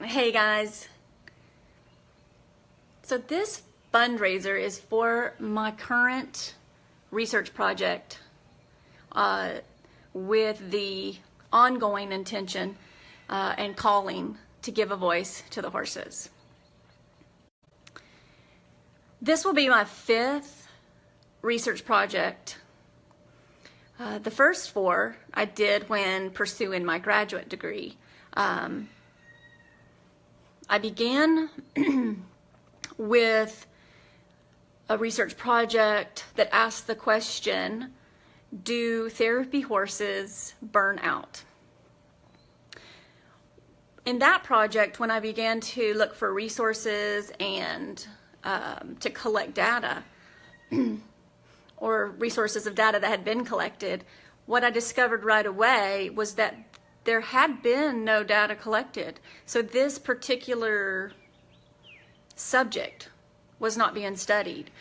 Hey guys, so this fundraiser is for my current research project with the ongoing intention and calling to give a voice to the horses. This will be my 5th research project. The first 4 I did when pursuing my graduate degree. I began with a research project that asked the question, do therapy horses burn out? In that project, when I began to look for resources and to collect data, or resources of data that had been collected, what I discovered right away was that there had been no data collected. So this particular subject was not being studied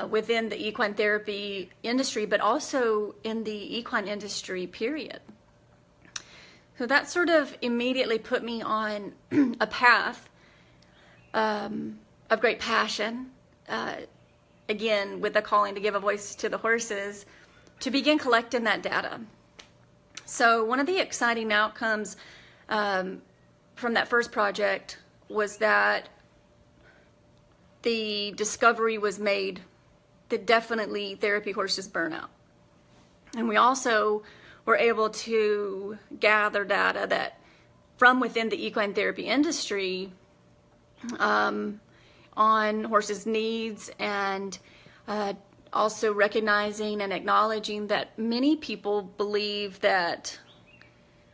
within the equine therapy industry, but also in the equine industry, period. So that sort of immediately put me on a path of great passion, again, with the calling to give a voice to the horses, to begin collecting that data. So one of the exciting outcomes from that first project was that the discovery was made that definitely therapy horses burn out. And we also were able to gather data that from within the equine therapy industry on horses' needs, and also recognizing and acknowledging that many people believe that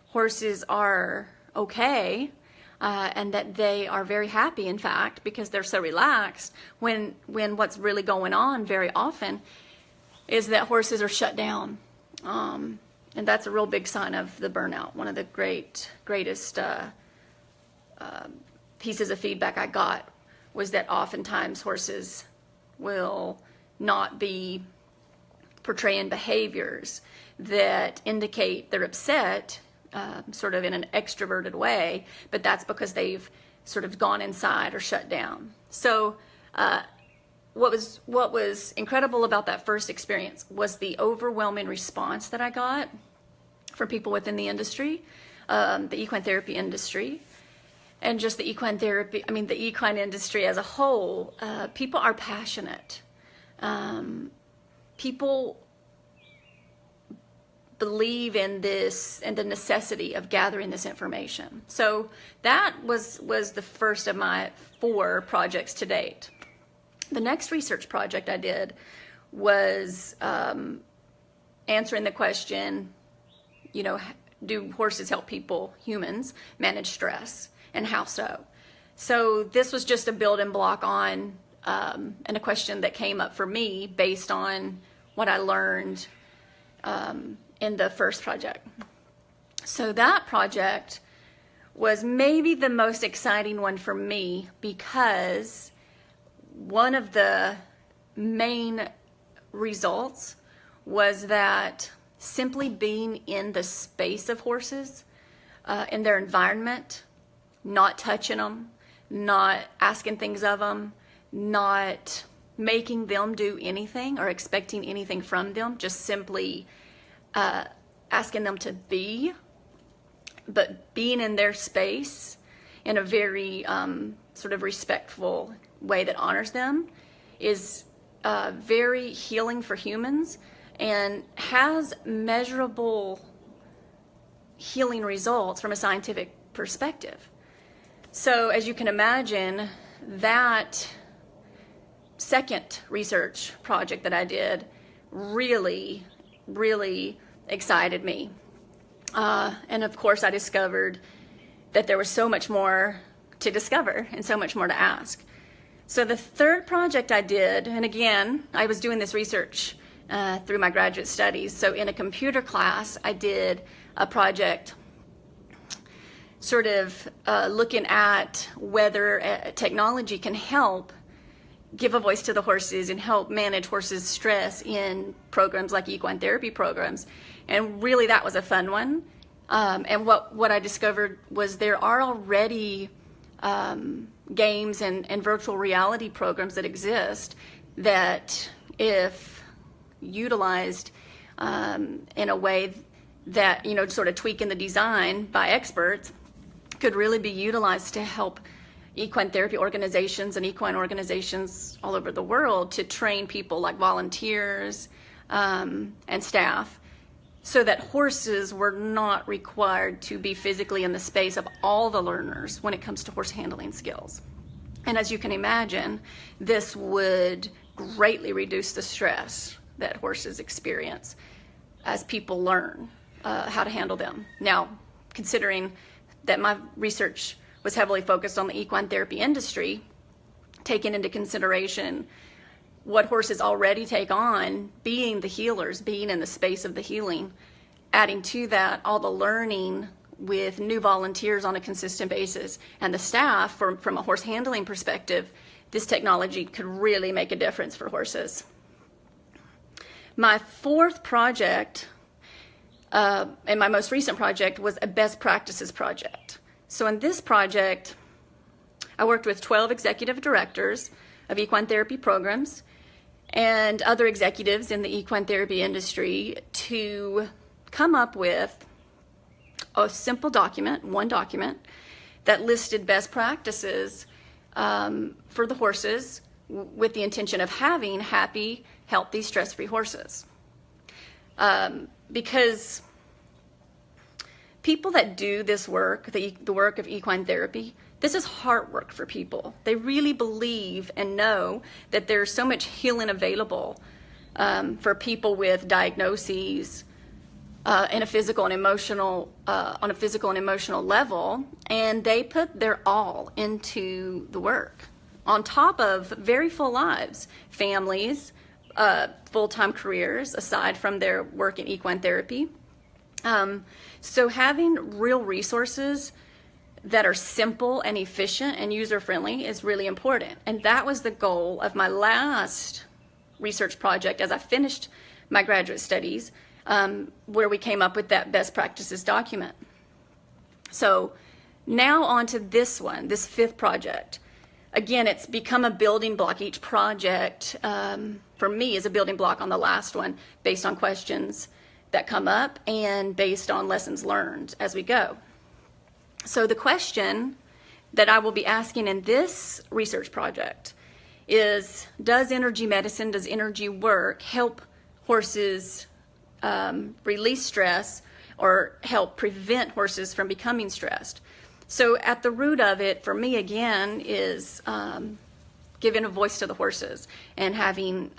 horses are okay and that they are very happy, in fact, because they're so relaxed, when what's really going on very often is that horses are shut down. And that's a real big sign of the burnout. One of the greatest pieces of feedback I got was that oftentimes horses will not be portraying behaviors that indicate they're upset, sort of in an extroverted way, but that's because they've sort of gone inside or shut down. So what was incredible about that first experience was the overwhelming response that I got from people within the industry, the equine therapy industry, and just the equine therapy, the equine industry as a whole. People are passionate. People believe in this and the necessity of gathering this information. So that was the first of my 4 projects to date. The next research project I did was answering the question, do horses help people, humans, manage stress, and how so? So this was just a building block on and a question that came up for me based on what I learned in the first project. So that project was maybe the most exciting one for me, because one of the main results was that simply being in the space of horses, in their environment, not touching them, not asking things of them, not making them do anything or expecting anything from them, just simply asking them to be, but being in their space in a very sort of respectful way that honors them, is very healing for humans and has measurable healing results from a scientific perspective. So as you can imagine, that second research project that I did really excited me. And of course I discovered that there was so much more to discover and so much more to ask. So the third project I did, and again, I was doing this research through my graduate studies. So in a computer class, I did a project sort of looking at whether technology can help give a voice to the horses and help manage horses' stress in programs like equine therapy programs. And really that was a fun one. And what I discovered was there are already games and virtual reality programs that exist that, if utilized in a way that, sort of tweaking the design by experts, could really be utilized to help equine therapy organizations and equine organizations all over the world to train people like volunteers and staff, so that horses were not required to be physically in the space of all the learners when it comes to horse handling skills. And as you can imagine, this would greatly reduce the stress that horses experience as people learn how to handle them. Now, considering that my research was heavily focused on the equine therapy industry, taking into consideration what horses already take on, being the healers, being in the space of the healing, adding to that all the learning with new volunteers on a consistent basis, and the staff, from a horse handling perspective, this technology could really make a difference for horses. My fourth project, and my most recent project, was a best practices project. So in this project, I worked with 12 executive directors of equine therapy programs and other executives in the equine therapy industry to come up with a simple document, one document, that listed best practices for the horses, with the intention of having happy, healthy, stress-free horses. Because people that do this work, the work of equine therapy, this is heart work for people. They really believe and know that there's so much healing available for people with diagnoses in a physical and emotional, on a physical and emotional level, and they put their all into the work, on top of very full lives, families, full-time careers, aside from their work in equine therapy. So having real resources that are simple and efficient and user-friendly is really important. And that was the goal of my last research project as I finished my graduate studies, where we came up with that best practices document. So now on to this one, this fifth project. Again, it's become a building block. Each project, for me, is a building block on the last one, based on questions that come up and based on lessons learned as we go. So the question that I will be asking in this research project is, does energy medicine, does energy work help horses release stress or help prevent horses from becoming stressed? So at the root of it, for me, again, is giving a voice to the horses and having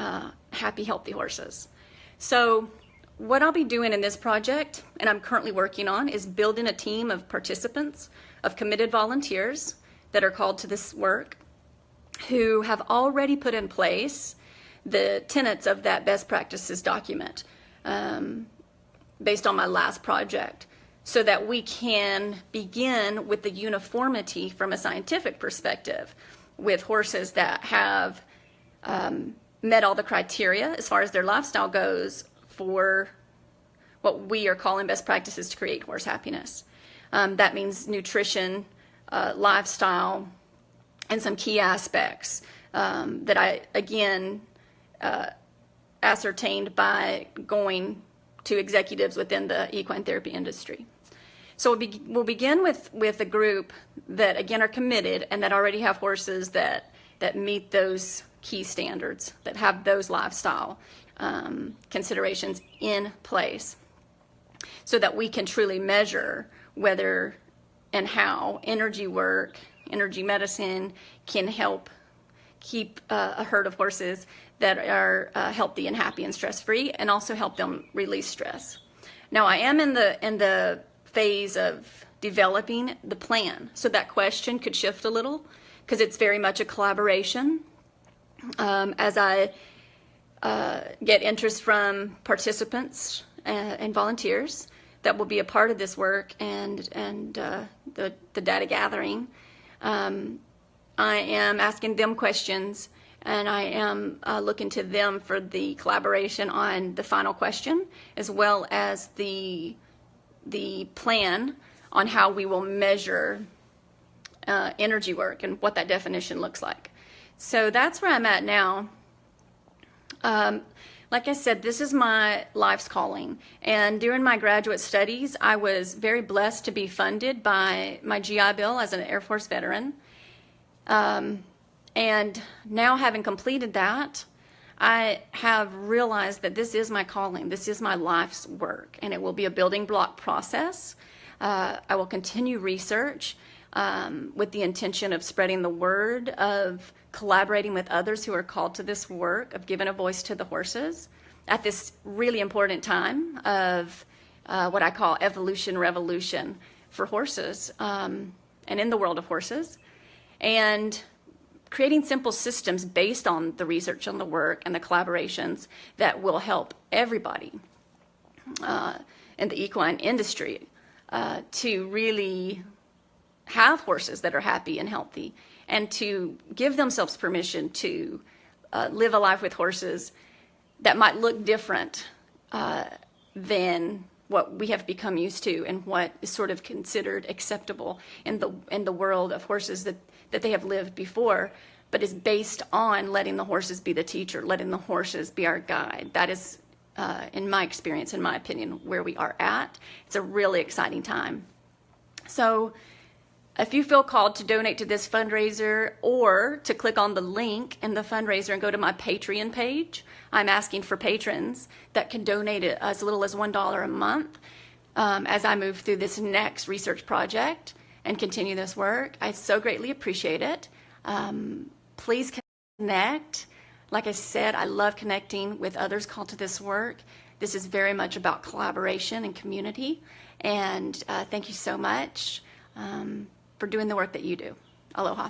happy, healthy horses. So what I'll be doing in this project, and I'm currently working on, is building a team of participants, of committed volunteers that are called to this work, who have already put in place the tenets of that best practices document based on my last project, so that we can begin with the uniformity from a scientific perspective with horses that have met all the criteria as far as their lifestyle goes for what we are calling best practices to create horse happiness. That means nutrition, lifestyle, and some key aspects that I, again, ascertained by going to executives within the equine therapy industry. So we'll begin with a group that, again, are committed and that already have horses that meet those key standards, that have those lifestyle considerations in place, so that we can truly measure whether and how energy work, energy medicine can help keep a herd of horses that are healthy and happy and stress-free, and also help them release stress. Now, I am in the phase of developing the plan, so that question could shift a little, because it's very much a collaboration. As I get interest from participants and volunteers that will be a part of this work and the data gathering, I am asking them questions, and I am looking to them for the collaboration on the final question, as well as the plan on how we will measure energy work and what that definition looks like. So that's where I'm at now. Like I said, this is my life's calling. And during my graduate studies, I was very blessed to be funded by my GI Bill as an Air Force veteran. And now, having completed that, I have realized that this is my calling. This is my life's work, and it will be a building block process. I will continue research with the intention of spreading the word, of collaborating with others who are called to this work, of giving a voice to the horses at this really important time of what I call evolution revolution for horses and in the world of horses, and creating simple systems based on the research and the work and the collaborations that will help everybody in the equine industry to really have horses that are happy and healthy, and to give themselves permission to live a life with horses that might look different than what we have become used to and what is sort of considered acceptable in the world of horses that they have lived before, but is based on letting the horses be the teacher, letting the horses be our guide. That is, in my experience, in my opinion, where we are at. It's a really exciting time. So if you feel called to donate to this fundraiser, or to click on the link in the fundraiser and go to my Patreon page, I'm asking for patrons that can donate it as little as $1 a month as I move through this next research project and continue this work. I so greatly appreciate it. Please connect. Like I said, I love connecting with others called to this work. This is very much about collaboration and community. And thank you so much for doing the work that you do. Aloha.